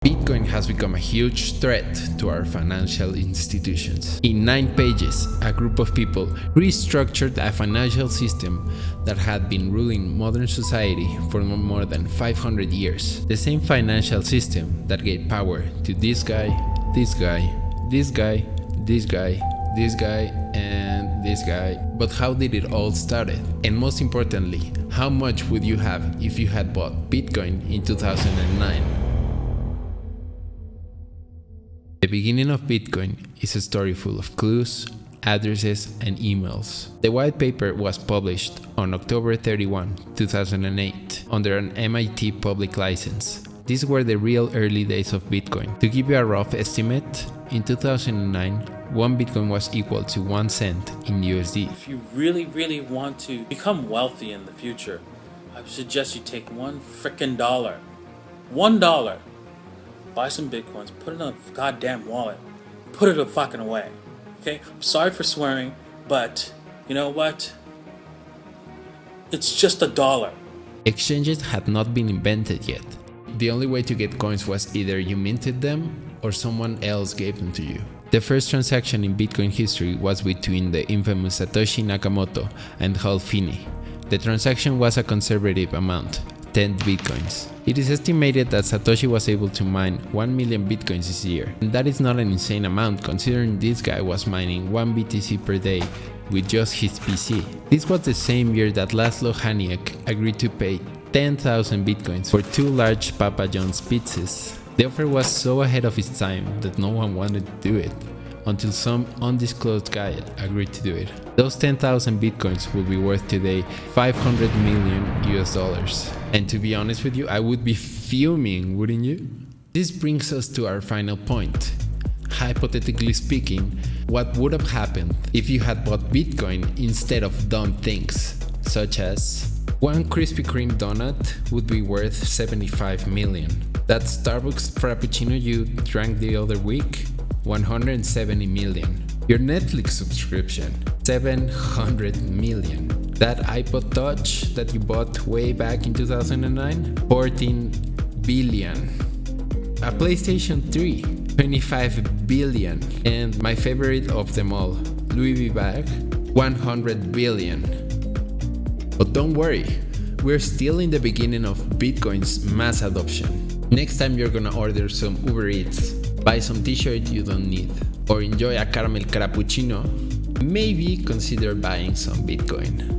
Bitcoin has become a huge threat to our financial institutions. In 9 pages, a group of people restructured a financial system that had been ruling modern society for more than 500 years. The same financial system that gave power to this guy, this guy, this guy, this guy, this guy, and this guy. But how did it all start? And most importantly, how much would you have if you had bought Bitcoin in 2009? The beginning of Bitcoin is a story full of clues, addresses, and emails. The white paper was published on October 31, 2008, under an MIT public license. These were the real early days of Bitcoin. To give you a rough estimate, in 2009, 1 Bitcoin was equal to 1 cent in USD. If you really want to become wealthy in the future, I would suggest you take $1 frickin' dollar. $1. Buy some Bitcoins, put it in a goddamn wallet, put it fucking away. Okay? I'm sorry for swearing, but you know what? It's just $1. Exchanges had not been invented yet. The only way to get coins was either you minted them or someone else gave them to you. The first transaction in Bitcoin history was between the infamous Satoshi Nakamoto and Hal Finney. The transaction was a conservative amount, 10 Bitcoins. It is estimated that Satoshi was able to mine 1 million Bitcoins this year, and that is not an insane amount considering this guy was mining 1 BTC per day with just his PC. This was the same year that Laszlo Haniek agreed to pay 10,000 Bitcoins for 2 large Papa John's pizzas. The offer was so ahead of its time that no one wanted to do it, until some undisclosed guy agreed to do it. Those 10,000 Bitcoins will be worth today $500 million US. And to be honest with you, I would be fuming, wouldn't you? This brings us to our final point. Hypothetically speaking, what would have happened if you had bought Bitcoin instead of dumb things, such as 1 Krispy Kreme donut would be worth 75 million. That Starbucks Frappuccino you drank the other week, 170 million. Your Netflix subscription, 700 million. That iPod Touch that you bought way back in 2009, 14 billion. A PlayStation 3, 25 billion. And my favorite of them all, Louis V bag, 100 billion. But don't worry, we're still in the beginning of Bitcoin's mass adoption. Next time you're gonna order some Uber Eats, buy some t-shirt you don't need, or enjoy a caramel cappuccino, maybe consider buying some Bitcoin.